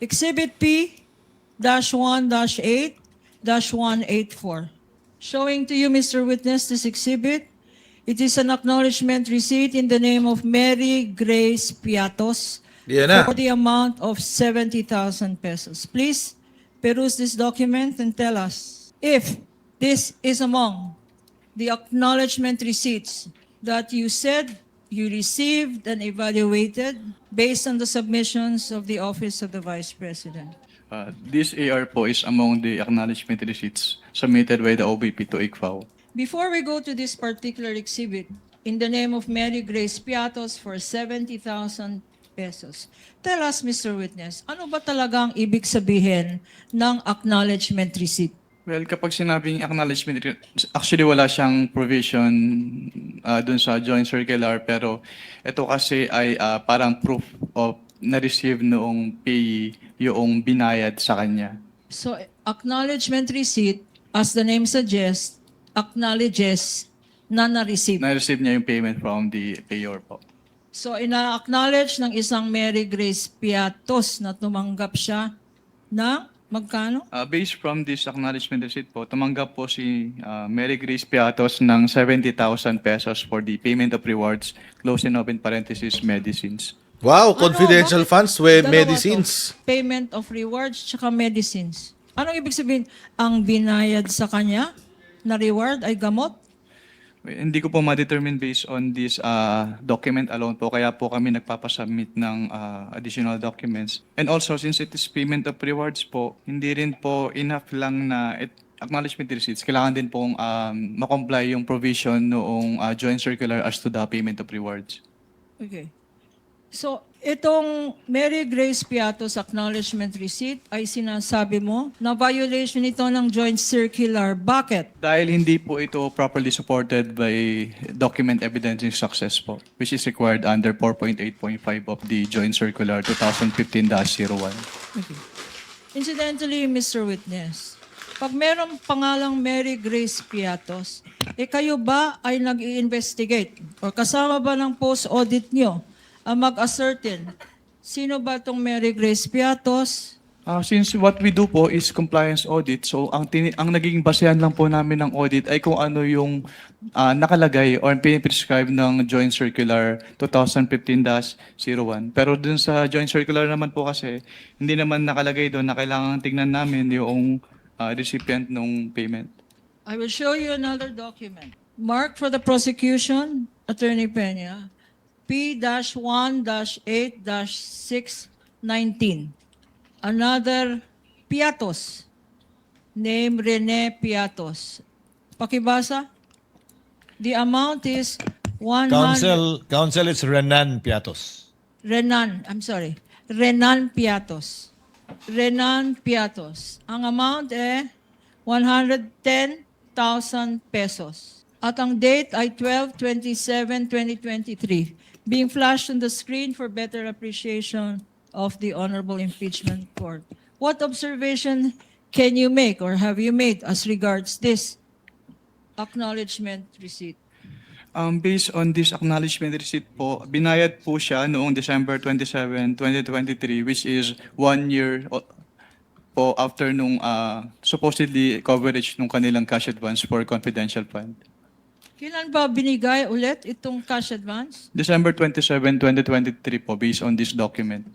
Exhibit P-1-8-184. Showing to you, Mr. Witness, this exhibit. It is an acknowledgement receipt in the name of Mary Grace Piatos Yan na. for the amount of 70,000 pesos. Please peruse this document and tell us if this is among the acknowledgement receipts that you said you received and evaluated based on the submissions of the Office of the Vice President. This AR po is among the acknowledgement receipts submitted by the OBP to ICFAO. Before we go to this particular exhibit, in the name of Mary Grace Piatos for 70,000 pesos, tell us, Mr. Witness, ano ba talagang ibig sabihin ng acknowledgement receipt? Well, kapag sinabing acknowledgement, actually wala siyang provision dun sa joint circular, pero ito kasi ay parang proof of na-receive noong payee yung binayad sa kanya. So, acknowledgement receipt, as the name suggests, acknowledges na na-receive. Na-receive niya yung payment from the payor po. So, ina-acknowledge ng isang Mary Grace Piatos na tumanggap siya ng magkano? Based from this acknowledgement receipt po, tumanggap po si Mary Grace Piatos ng 70,000 pesos for the payment of rewards, close and open parenthesis, medicines. Wow, Ano, confidential bakit funds with dalawa medicines. to? Payment of rewards tsaka medicines. Anong ibig sabihin? Ang binayad sa kanya na reward ay gamot? Hindi ko po ma-determine based on this document alone po, kaya po kami nagpapasubmit ng additional documents. And also, since it is payment of rewards po, hindi rin po enough lang na acknowledgement receipts. Kailangan din pong makomply yung provision noong joint circular as to the payment of rewards. Okay. So, itong Mary Grace Piatos acknowledgement receipt ay sinasabi mo na violation ito ng joint circular. Bakit? Dahil hindi po ito properly supported by document evidencing success po, which is required under 4.8.5 of the joint circular 2015-01. Okay. Incidentally, Mr. Witness, pag merong pangalang Mary Grace Piatos, kayo ba ay nag-i-investigate o kasama ba ng post-audit nyo ang mag-ascertain sino ba itong Mary Grace Piatos? Since what we do po is compliance audit, so ang naging basehan lang po namin ng audit ay kung ano yung nakalagay or piniprescribe ng Joint Circular 2015-01. Pero dun sa Joint Circular naman po kasi, hindi naman nakalagay doon na kailangan tignan namin yung recipient ng payment. I will show you another document. Marked for the prosecution, Attorney Peña, P-1-8-619. Another Piatos, named Rene Piatos. Pakibasa. The amount is 100... Counsel, it's Renan Piatos. Renan Piatos. Renan Piatos. Ang amount 110,000 pesos. At ang date ay 12/27/2023. Being flashed on the screen for better appreciation of the Honorable Impeachment Court. What observation can you make or have you made as regards this acknowledgement receipt? Based on this acknowledgement receipt po, binayad po siya noong December 27, 2023, which is 1 year po after nung supposedly coverage nung kanilang cash advance for confidential fund. Kailan ba binigay ulit itong cash advance? December 27, 2023 po, based on this document.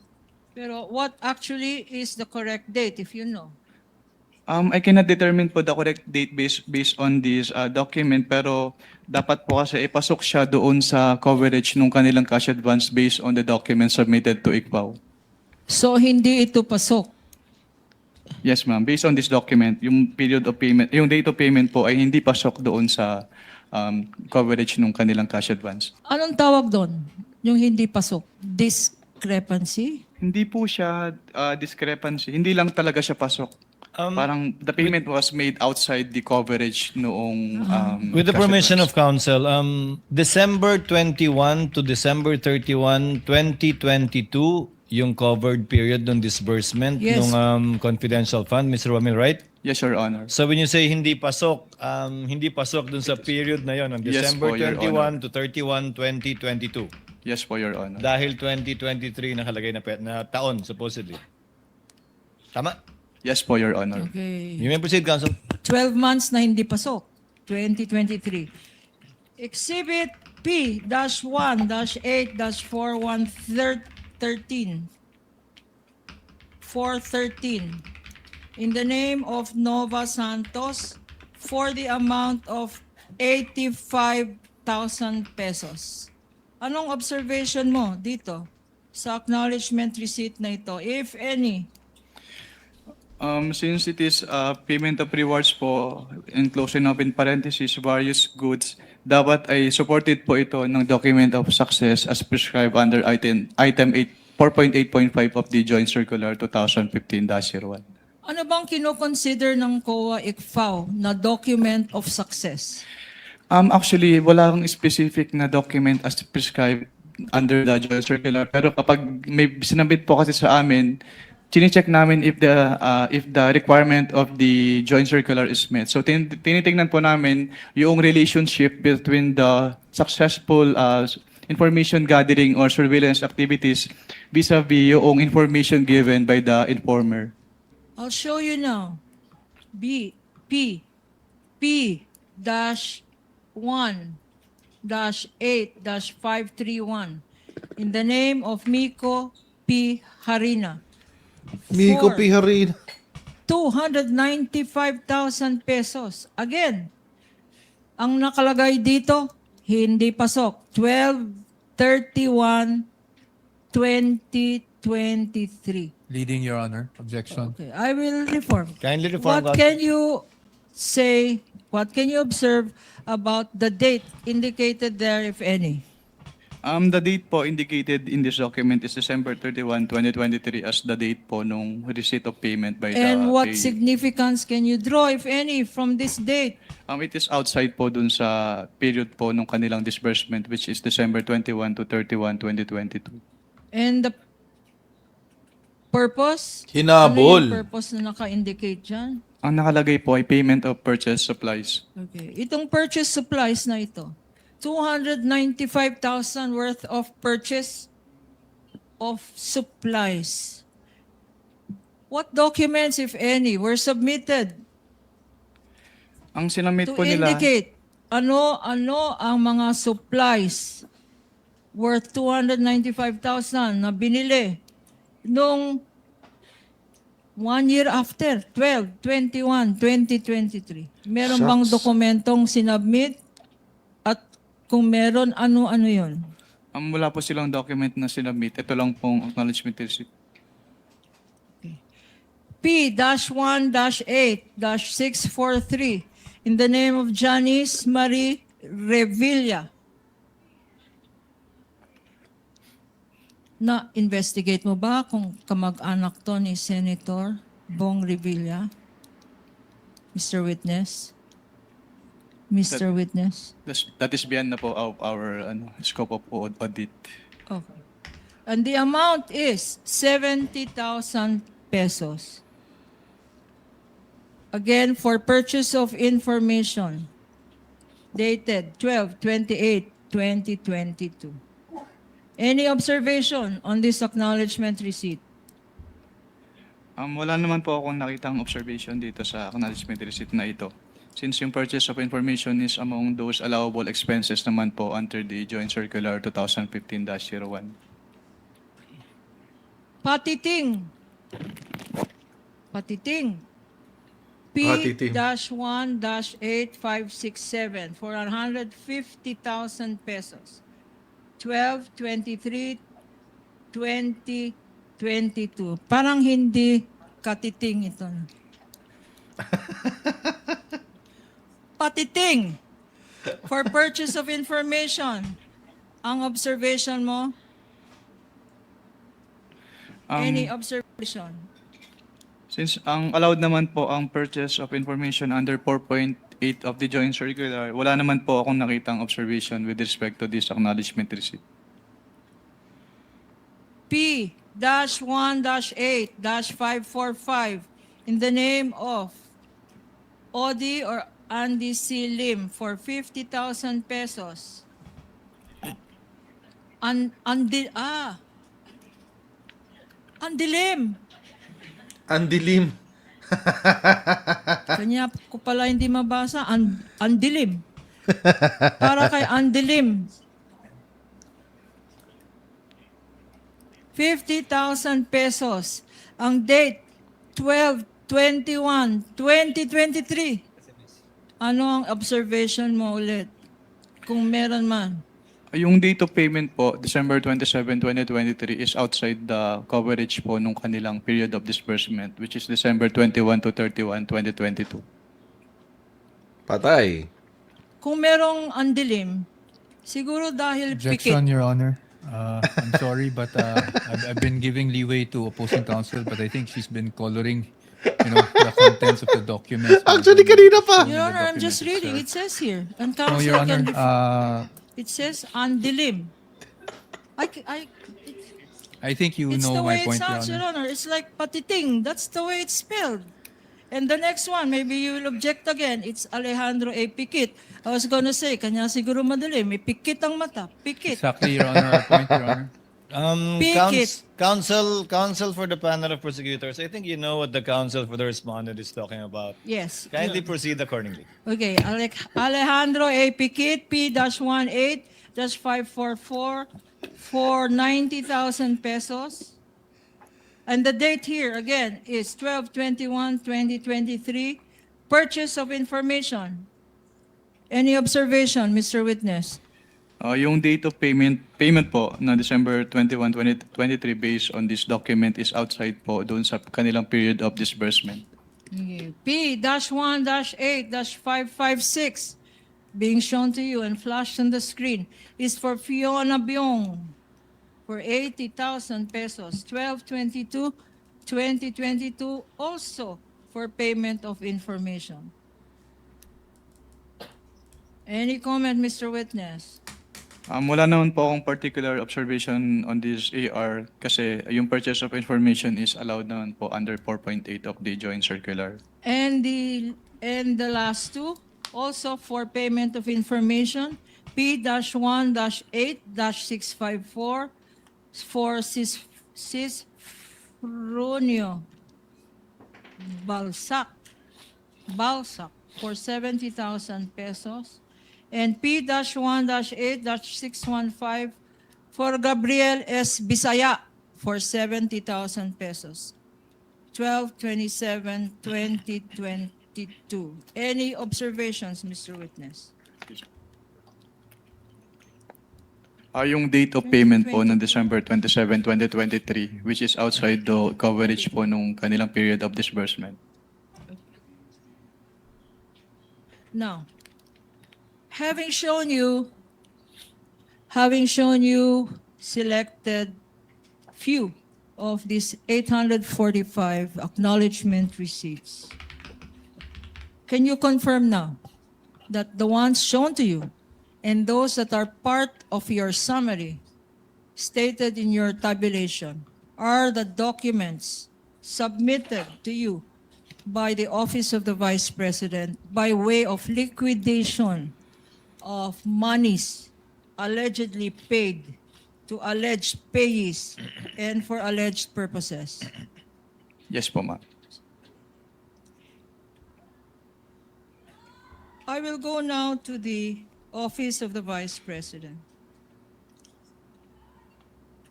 Pero what actually is the correct date, if you know? I cannot determine po the correct date based on this document, pero dapat po kasi ipasok siya doon sa coverage nung kanilang cash advance based on the document submitted to ICFAO. So, hindi ito pasok. Yes, ma'am. Based on this document, yung period of payment, yung date of payment po ay hindi pasok doon sa coverage nung kanilang cash advance. Anong tawag doon? Yung hindi pasok? Discrepancy? Hindi po siya discrepancy. Hindi lang talaga siya pasok. Parang the payment was made outside the coverage noong With the cash permission advance. of counsel, December 21 to December 31, 2022, yung covered period ng disbursement Yes. ng confidential fund, Mr. Wamil, right? Yes, Your Honor. So when you say hindi pasok dun sa period na yon, ng Yes December po, Your 21 to 31, 2022. Yes po, Your Honor. Dahil 2023 nakalagay na taon, supposedly. Tama? Yes po, Your Honor. Okay. You may proceed, Counsel. 12 months na hindi pasok. 2023. Exhibit P-1-8-4113. 413. In the name of Nova Santos for the amount of 85,000 pesos. Anong observation mo dito sa acknowledgement receipt na ito, if any? Since it is payment of rewards po, in closing up in parentheses, various goods, dapat ay supported po ito ng document of success as prescribed under item 4.8.5 of the Joint Circular 2015-01. Ano bang kinoconsider ng COA ICFAO na document of success? Actually, wala kang specific na document as prescribed under the Joint Circular. Pero kapag may sinabit po kasi sa amin, chine-check namin if the requirement of the Joint Circular is met. So tinitingnan po namin yung relationship between the successful information gathering or surveillance activities vis-a-vis yung information given by the informer. I'll show you now. P-8-1-8-531 in the name of Miko P. Harina. Miko For Piharin. 295,000 pesos. Again, ang nakalagay dito, hindi pasok. 12/31/2023. Leading, Your Honor. Objection. Okay, I will reform. Kindly reform, What Counsel. can you say, what can you observe about the date indicated there, if any? The date po indicated in this document is December 31, 2023 as the date po nung receipt of payment by the And what payee. significance can you draw, if any, from this date? It is outside po dun sa period po nung kanilang disbursement which is December 21 to 31, 2022. And the purpose? Hinabol. Ano yung purpose na naka-indicate dyan? Ang nakalagay po ay payment of purchase supplies. Okay. Itong purchase supplies na ito, 295,000 worth of purchase of supplies. What documents, if any, were submitted Ang sinamit to po nila, indicate ano ang mga supplies worth 295,000 na binili nung 1 year after, 12/21/2023. Meron bang Shucks. dokumentong sinubmit? At kung meron, ano-ano yun? wala po silang document na sinabit. Ito lang pong acknowledgement receipt. P-1-8-643 in the name of Janice Marie Revilla. Na-investigate mo ba kung kamag-anak to ni Senator Bong Revilla? Mr. Witness? Mr. Witness? That is beyond na po of our scope of audit. Okay. And the amount is 70,000 pesos. Again, for purchase of information dated 12/28/2022. Any observation on this acknowledgement receipt? Wala naman po akong nakitang observation dito sa acknowledgement receipt na ito. Since yung purchase of information is among those allowable expenses naman po under the Joint Circular 2015-01. Patiting. Patiting. Patiting. P-1-8567 for 150,000 pesos. 12/23/2022. Parang hindi katiting ito. Patiting. For purchase of information. Ang observation mo? Any observation? Since ang allowed naman po ang purchase of information under 4.8 of the Joint Circular, wala naman po akong nakitang observation with respect to this acknowledgement receipt. P-1-8-545 in the name of Odi or Andy C. Lim for 50,000 pesos. Andy Lim. Ang dilim. Kanya ko pala hindi mabasa. Andilim. Para kay Andilim. 50,000 pesos. Ang date, 12/21/2023. Ano ang observation mo ulit? Kung meron man. Yung date of payment po, December 27, 2023, is outside the coverage po nung kanilang period of disbursement, which is December 21 to 31, 2022. Patay. Kung merong andilim, siguro dahil Objection, pikit. Your Honor. I'm sorry, but I've been giving leeway to opposing counsel, but I think she's been coloring, the contents of the documents. Actually, kanina pa. Your Honor, I'm just reading. It says here. And No, counsel Your Honor. can it says andilim. I think you It's the know way my it point, Your sounds, Your Honor. Honor. It's like patiting. That's the way it's spelled. And the next one, maybe you will object again. It's Alejandro A. Pikit. I was gonna say, kanya siguro madali. May pikit ang mata. Pikit. Exactly, Your Honor. Our point, Your Honor. Pikit. Counsel for the panel of prosecutors, I think you know what the counsel for the respondent is talking about. Yes. Kindly proceed accordingly. Okay, Alejandro A. Pikit, P-18-544 for 90,000 pesos. And the date here, again, is 12/21/2023. Purchase of information. Any observation, Mr. Witness? Yung date of payment po na December 21, 2023 based on this document is outside po doon sa kanilang period of disbursement. Okay. P-1-8-556 being shown to you and flashed on the screen is for Fiona Biong for 80,000 pesos. 12/22/2022 also for payment of information. Any comment, Mr. Witness? Wala naman po akong particular observation on this AR kasi yung purchase of information is allowed naman po under 4.8 of the joint circular. And the last two, also for payment of information, P-1-8-654 for Cisfronio Balsac for 70,000 pesos. And P-1-8-615 for Gabriel S. Bisaya for 70,000 pesos. 12/27/2022. Any observations, Mr. Witness? Yung date of payment po ng December 27, 2023, which is outside the coverage po nung kanilang period of disbursement. Now, having shown you selected few of these 845 acknowledgement receipts, can you confirm now that the ones shown to you and those that are part of your summary stated in your tabulation are the documents submitted to you by the Office of the Vice President by way of liquidation of monies allegedly paid to alleged payees and for alleged purposes? Yes po, ma'am. I will go now to the Office of the Vice President.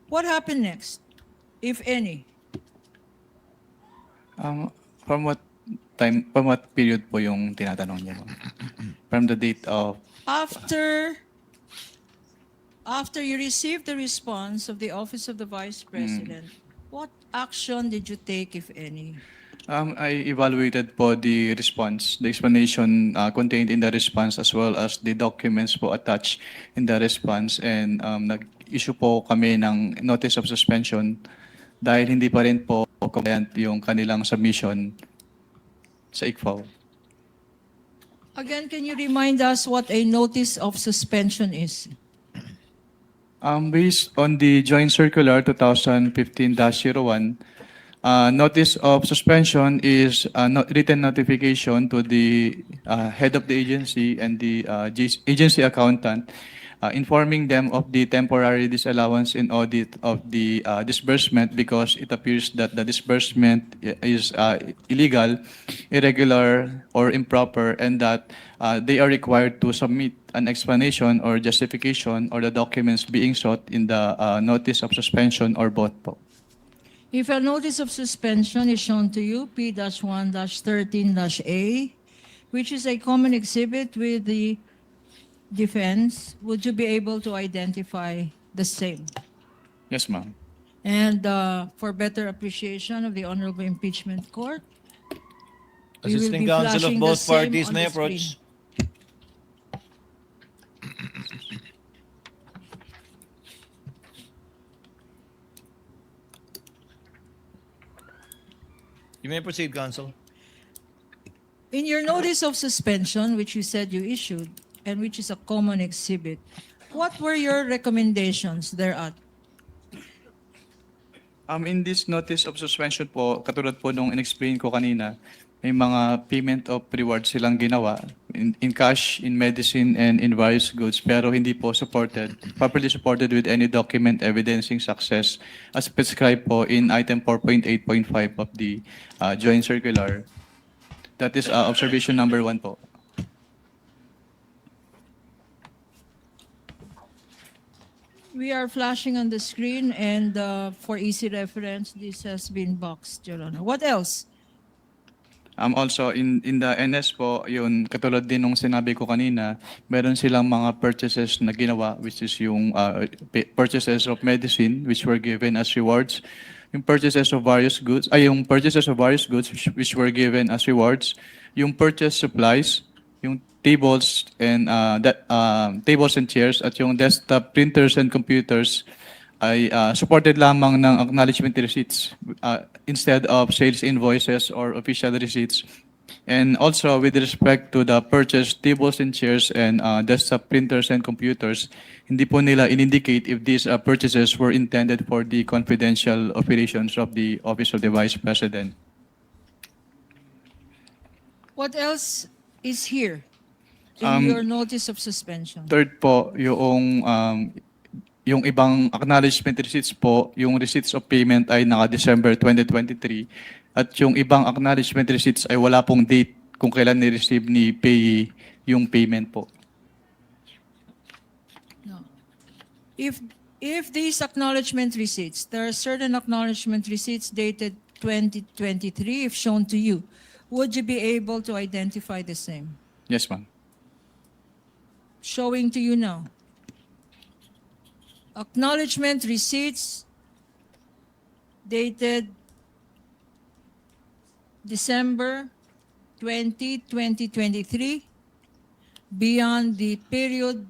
What happened next, if any? From what period po yung tinatanong niyo, ma'am? From the date of After you received the response of the Office of the Vice President, what action did you take, if any? I evaluated po the response, the explanation contained in the response as well as the documents po attached in the response, and nag-issue po kami ng notice of suspension dahil hindi pa rin po compliant yung kanilang submission sa ICFAO. Again, can you remind us what a notice of suspension is? Based on the Joint Circular 2015-01, notice of suspension is a written notification to the head of the agency and the agency accountant informing them of the temporary disallowance in audit of the disbursement because it appears that the disbursement is illegal, irregular, or improper, and that they are required to submit an explanation or justification or the documents being sought in the notice of suspension or both po. If a notice of suspension is shown to you, P-1-13-A, which is a common exhibit with the defense, would you be able to identify the same? Yes, ma'am. And for better appreciation of the Honorable Impeachment Court, we will Assisting be counsel of flashing the both same parties on may the approach. screen. You may proceed, counsel. In your notice of suspension, which you said you issued, and which is a common exhibit, what were your recommendations thereat? In this notice of suspension po, katulad po nung in-explain ko kanina, may mga payment of rewards silang ginawa in cash, in medicine, and in various goods, pero hindi po properly supported with any document evidencing success as prescribed po in item 4.8.5 of the joint circular. That is observation number 1 po. We are flashing on the screen, and for easy reference, this has been boxed, Your Honor. What else? Also, in the NS po, yun, katulad din nung sinabi ko kanina, meron silang mga purchases na ginawa, which is yung purchases of medicine, which were given as rewards. Yung purchases of various goods, which were given as rewards. Yung purchase supplies, yung tables and tables and chairs, at yung desktop printers and computers ay supported lamang ng acknowledgement receipts instead of sales invoices or official receipts. And also with respect to the purchased tables and chairs and desktop printers and computers, hindi po nila in-indicate if these purchases were intended for the confidential operations of the Office of the Vice President. What else is here in your notice of suspension? Third po, yung ibang acknowledgement receipts po, yung receipts of payment ay naka-December 2023 at yung ibang acknowledgement receipts ay wala pong date kung kailan ni-receive ni payee yung payment po. No. If these acknowledgement receipts, there are certain acknowledgement receipts dated 2023, if shown to you, would you be able to identify the same? Yes, ma'am. Showing to you now. Acknowledgement receipts dated December 20, 2023, beyond the period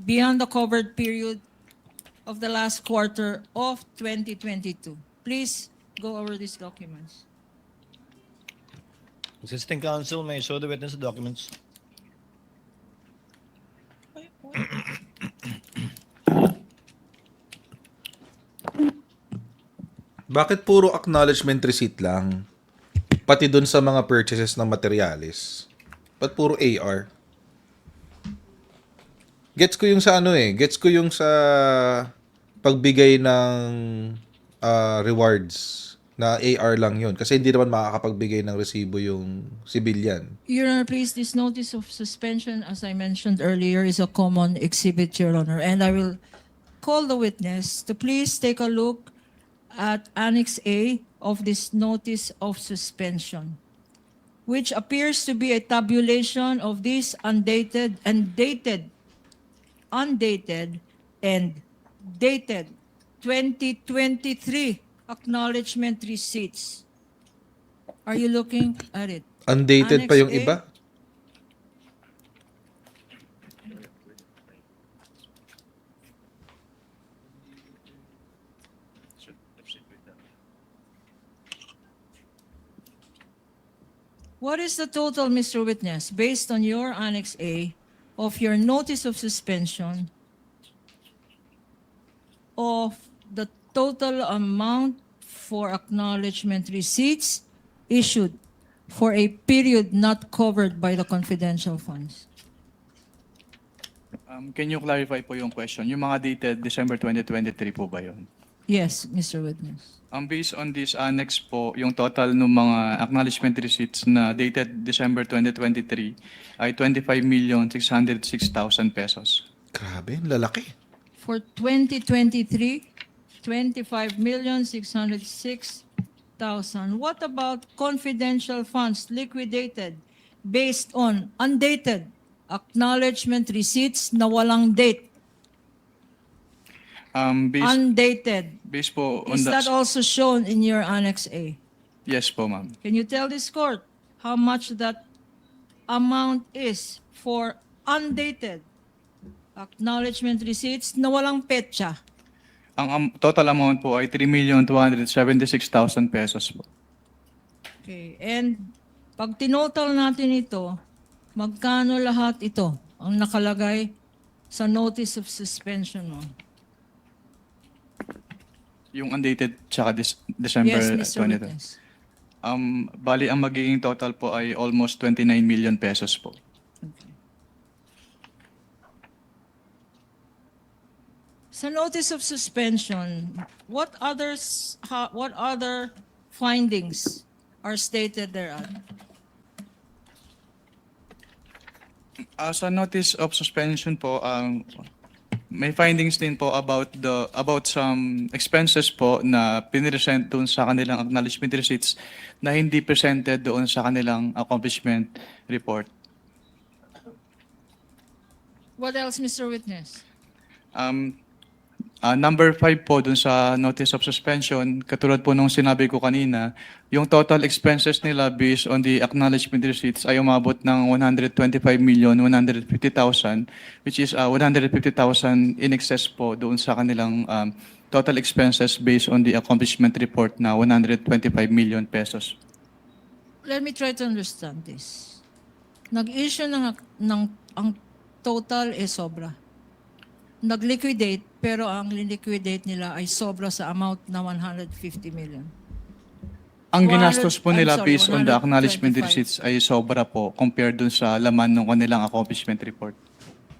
beyond the covered period of the last quarter of 2022. Please go over these documents. Assisting counsel may show the witness the documents. Bakit puro acknowledgement receipt lang? Pati dun sa mga purchases ng materialis. Ba't puro AR? Gets ko yung sa Gets ko yung sa pagbigay ng rewards na AR lang yun. Kasi hindi naman makakapagbigay ng resibo yung civilian. Your Honor, please, this notice of suspension, as I mentioned earlier, is a common exhibit, Your Honor. And I will call the witness to please take a look at Annex A of this notice of suspension, which appears to be a tabulation of these undated and dated 2023 acknowledgement receipts. Are you looking at it? Undated Annex pa yung A? iba? What is the total, Mr. Witness, based on your Annex A of your notice of suspension of the total amount for acknowledgement receipts issued for a period not covered by the confidential funds? Can you clarify po yung question? Yung mga dated December 2023 po ba yun? Yes, Mr. Witness. Based on this annex po, yung total ng mga acknowledgement receipts na dated December 2023 ay 25,606,000 pesos. Grabe, ang lalaki. For 2023, 25,606,000. What about confidential funds liquidated based on undated acknowledgement receipts na walang date? Undated. Based po on Is that also shown in your Annex A? Yes po, ma'am. Can you tell this court how much that amount is for undated acknowledgement receipts na walang petsa? Ang total amount po ay 3,276,000 pesos po. Okay, and pag tinotal natin ito, magkano lahat ito ang nakalagay sa notice of suspension mo? Yung undated tsaka December Yes, Mr. 20. Witness. Bali, ang magiging total po ay almost 29 million pesos po. Sa notice of suspension, what other findings are stated thereon? Sa notice of suspension po, may findings din po about some expenses po na piniresent doon sa kanilang acknowledgement receipts na hindi presented doon sa kanilang accomplishment report. What else, Mr. Witness? Number 5 po dun sa notice of suspension, katulad po nung sinabi ko kanina, yung total expenses nila based on the acknowledgement receipts ay umabot ng 125,150,000, which is 150,000 in excess po doon sa kanilang total expenses based on the accomplishment report na 125 million pesos. Let me try to understand this. Nag-issue ang total is sobra. Nag-liquidate, pero ang liquidate nila ay sobra sa amount na 150 million. Ang ginastos po nila 100 based on the acknowledgement 125. receipts ay sobra po compared dun sa laman ng kanilang accomplishment report.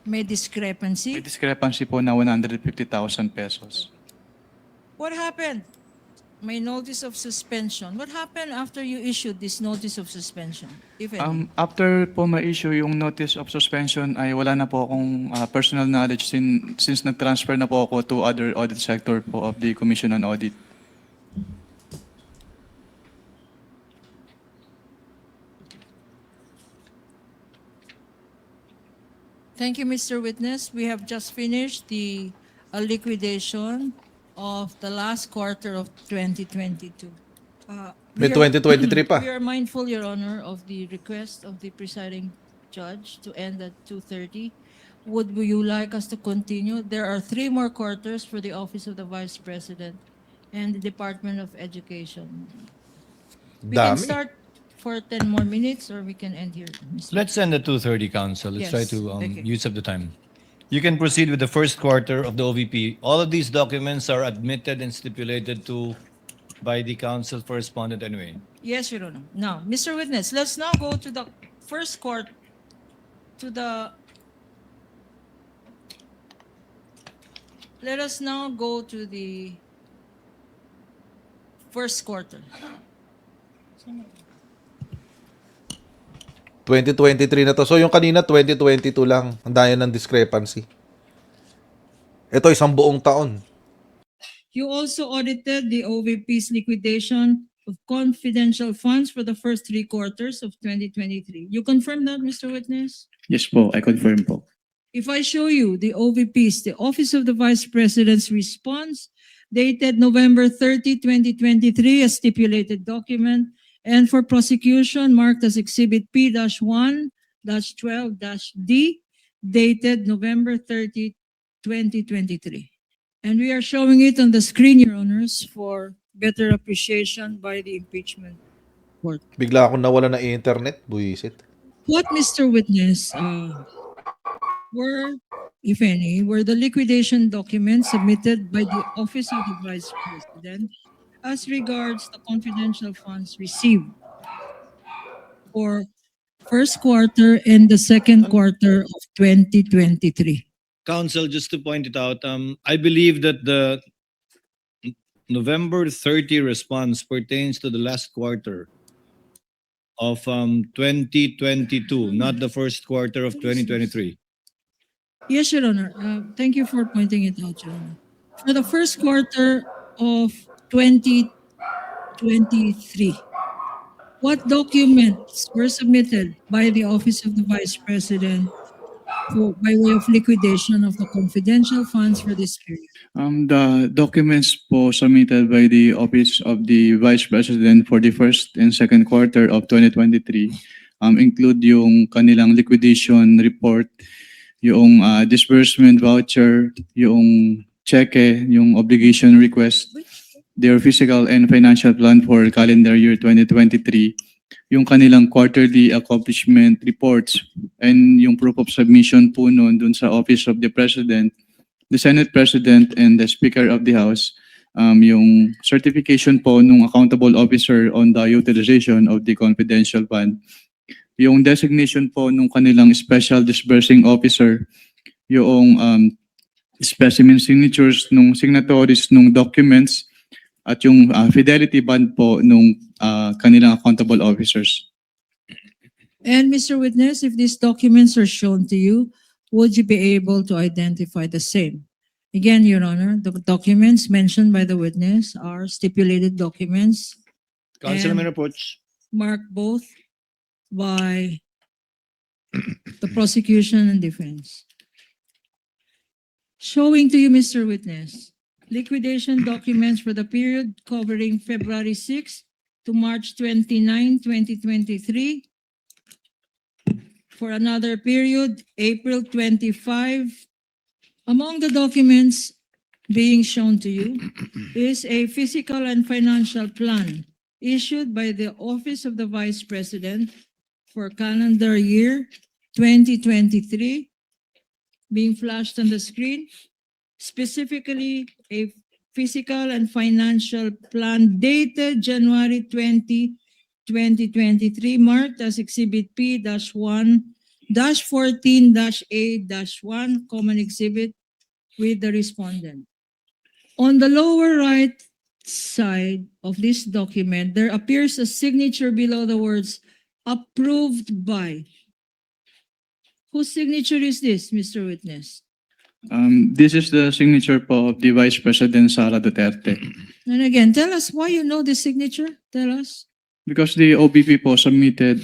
May May discrepancy. discrepancy po na 150,000 pesos. What happened? May notice of suspension. What happened after you issued this notice of suspension? If any? After po ma-issue yung notice of suspension ay wala na po akong personal knowledge since nag-transfer na po ako to other audit sector po of the Commission on Audit. Thank you, Mr. Witness. We have just finished the liquidation of the last quarter of 2022. May We are- 2023 pa. We are mindful, Your Honor, of the request of the presiding judge to end at 2:30. Would you like us to continue? There are 3 more quarters for the Office of the Vice President and the Department of Education. We can Dami. start for 10 more minutes or we can end here, Mr. Let's end at 2:30, Council. Let's try Yes, to okay. use up the time. You can proceed with the first quarter of the OVP. All of these documents are admitted and stipulated to by the Council for respondent anyway. Yes, Your Honor. Now, Mr. Witness, let's now go to the first court, let us now go to the first quarter. 2023 na to. So yung kanina 2022 lang. Ang daya ng discrepancy. Ito isang buong taon. You also audited the OVP's liquidation of confidential funds for the first 3 quarters of 2023. You confirm that, Mr. Witness? Yes po, I confirm po. If I show you the OVP's, the Office of the Vice President's response dated November 30, 2023, a stipulated document, and for prosecution marked as Exhibit P-1-12-D, dated November 30, 2023. And we are showing it on the screen, Your Honors, for better appreciation by the impeachment court. Bigla akong nawala na internet. Buisit. What, Mr. Witness, if any, were the liquidation documents submitted by the Office of the Vice President as regards the confidential funds received for first quarter and the second quarter of 2023? Council, just to point it out, I believe that the November 30 response pertains to the last quarter of 2022, not the first quarter of 2023. Yes, Your Honor. Thank you for pointing it out, Your Honor. For the first quarter of 2023, what documents were submitted by the Office of the Vice President by way of liquidation of the confidential funds for this period? The documents po submitted by the Office of the Vice President for the first and second quarter of 2023 include yung kanilang liquidation report, yung disbursement voucher, yung cheque, yung obligation request, their physical and financial plan for calendar year 2023, yung kanilang quarterly accomplishment reports, and yung proof of submission po nun dun sa Office of the President, the Senate President, and the Speaker of the House, yung certification po nung accountable officer on the utilization of the confidential fund, yung designation po nung kanilang special disbursing officer, yung specimen signatures nung signatories nung documents, at yung fidelity bond po nung kanilang accountable officers. And Mr. Witness, if these documents are shown to you, would you be able to identify the same? Again, Your Honor, the documents mentioned by the witness are stipulated documents Councilman Rapuch. marked both by the prosecution and defense. Showing to you, Mr. Witness, liquidation documents for the period covering February 6 to March 29, 2023. For another period, April 25. Among the documents being shown to you is a physical and financial plan issued by the Office of the Vice President for calendar year 2023, being flashed on the screen. Specifically, a physical and financial plan dated January 20, 2023, marked as Exhibit P-1-14-A-1, Common Exhibit with the respondent. On the lower right side of this document, there appears a signature below the words approved by. Whose signature is this, Mr. Witness? This is the signature po of the Vice President Sara Duterte. And again, tell us why you know this signature. Tell us. Because the OBP po submitted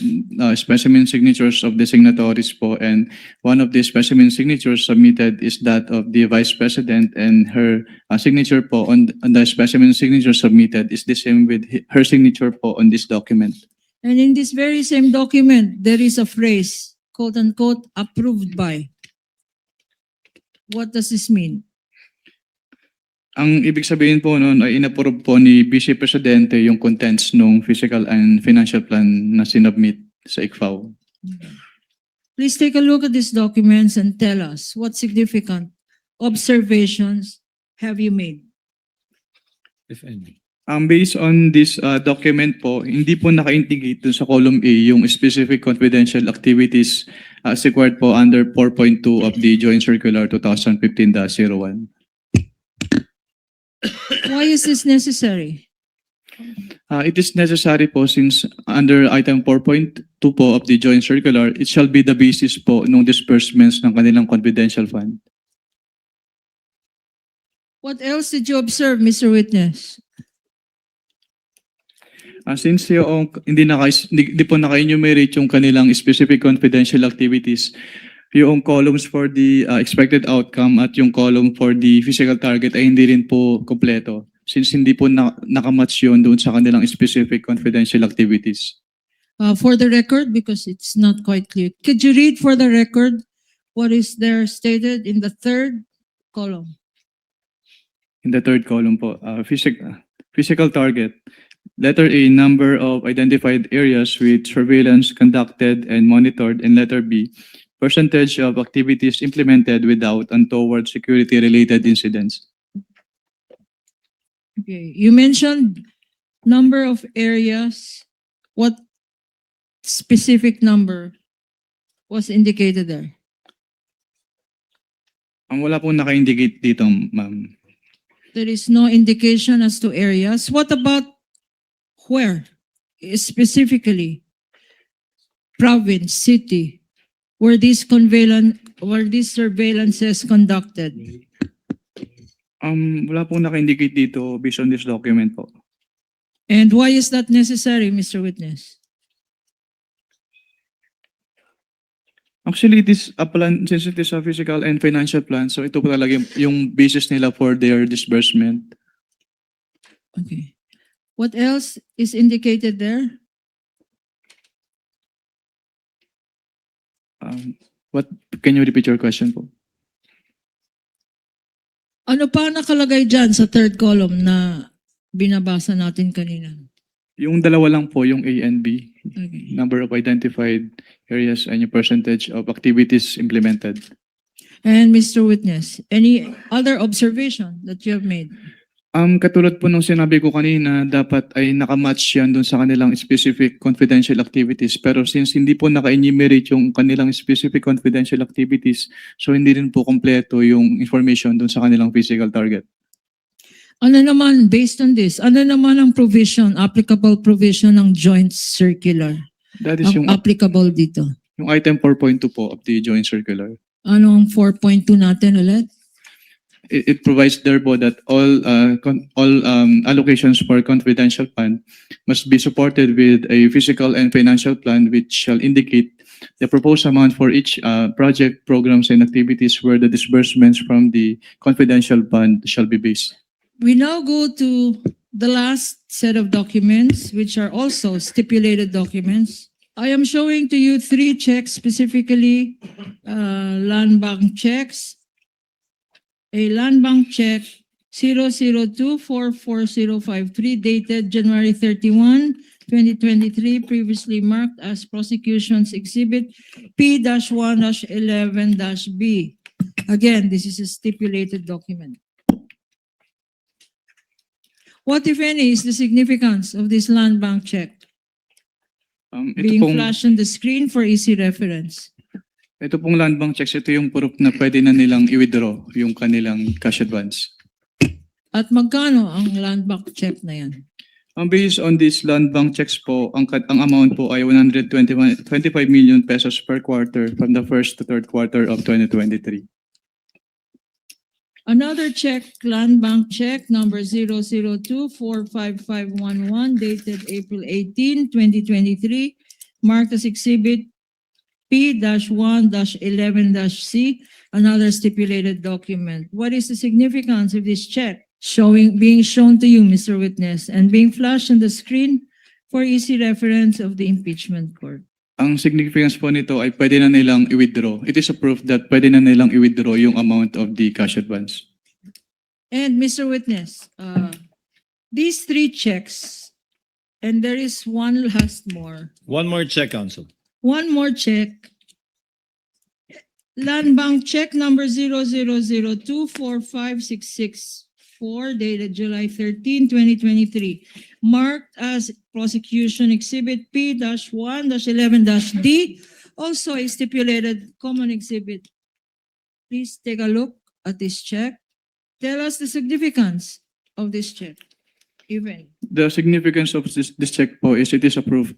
specimen signatures of the signatories po, and one of the specimen signatures submitted is that of the Vice President, and her signature po on the specimen signature submitted is the same with her signature po on this document. And in this very same document, there is a phrase, quote unquote, approved by. What does this mean? Ang ibig sabihin po noon ay inapprove po ni Vice Presidente yung contents ng physical and financial plan na sinubmit sa ICFAO. Please take a look at these documents and tell us what significant observations have you made? If any. Based on this document po, hindi po naka-integrate dun sa column A yung specific confidential activities as required po under 4.2 of the Joint Circular 2015-01. Why is this necessary? It is necessary po since under item 4.2 po of the Joint Circular, it shall be the basis po ng disbursements ng kanilang confidential fund. What else did you observe, Mr. Witness? Since yung hindi po naka-enumerate yung kanilang specific confidential activities, yung columns for the expected outcome at yung column for the physical target ay hindi rin po kompleto since hindi po nakamatch yun doon sa kanilang specific confidential activities. For the record, because it's not quite clear, could you read for the record what is there stated in the third column? In the third column po, physical target. Letter A, number of identified areas with surveillance conducted and monitored, and letter B, percentage of activities implemented without and toward security-related incidents. Okay, you mentioned number of areas. What specific number was indicated there? Wala pong naka-indicate dito, ma'am. There is no indication as to areas. What about where? Specifically, province, city, where these surveillances conducted? Wala pong naka-indicate dito based on this document po. And why is that necessary, Mr. Witness? Actually, it is a plan, since it is a physical and financial plan, so ito po talaga yung basis nila for their disbursement. Okay. What else is indicated there? What, can you repeat your question po? Ano pa nakalagay dyan sa third column na binabasa natin kanina? Yung dalawa lang po, yung A and B, Okay. number of identified areas and yung percentage of activities implemented. And Mr. Witness, any other observation that you have made? Katulad po nung sinabi ko kanina, dapat ay nakamatch yan dun sa kanilang specific confidential activities. Pero since hindi po naka-enumerate yung kanilang specific confidential activities, so hindi rin po kompleto yung information dun sa kanilang physical target. Ano naman, based on this, ano naman ang provision, applicable provision ng joint circular? That is Ang yung, applicable dito. yung item 4.2 po of the joint circular. Ano ang 4.2 natin ulit? It provides therefore that all allocations for confidential fund must be supported with a physical and financial plan which shall indicate the proposed amount for each project, programs, and activities where the disbursements from the confidential fund shall be based. We now go to the last set of documents, which are also stipulated documents. I am showing to you 3 checks, specifically land bank checks. A land bank check 002444053 dated January 31, 2023, previously marked as prosecution's exhibit P-1-11-B. Again, this is a stipulated document. What, if any, is the significance of this land bank check Ito being pong, flashed on the screen for easy reference? ito pong land bank checks, ito yung proof na pwede na nilang i-withdraw yung kanilang cash advance. At magkano ang land bank check na yan? Based on these land bank checks po, ang amount po ay 25 million pesos per quarter from the first to third quarter of 2023. Another check, land bank check number 002455511 dated April 18, 2023, marked as exhibit P-1-11-C, another stipulated document. What is the significance of this check being shown to you, Mr. Witness, and being flashed on the screen for easy reference of the impeachment court? Ang significance po nito ay pwede na nilang i-withdraw. It is a proof that pwede na nilang i-withdraw yung amount of the cash advance. And Mr. Witness, these 3 checks, and there is one last more. One more check, Counsel. One more check. Land bank check number 000245664 dated July 13, 2023, marked as prosecution exhibit P-1-11-D, also a stipulated common exhibit. Please take a look at this check. Tell us the significance of this check, even. The significance of this check po is it is a proof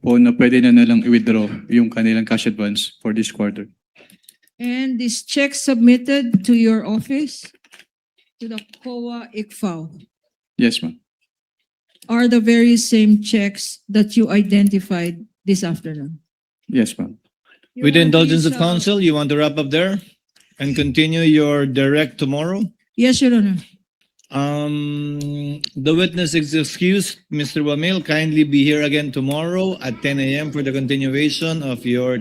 po na pwede na nilang i-withdraw yung kanilang cash advance for this quarter. And this check submitted to your office, to the COA ICFAO, Yes, ma'am. are the very same checks that you identified this afternoon. Yes, ma'am. With the indulgence of Please, counsel, you want to wrap up there and continue your direct tomorrow? Yes, Your Honor. The witness is excused. Mr. Wamil, kindly be here again tomorrow at 10 a.m. for the continuation of your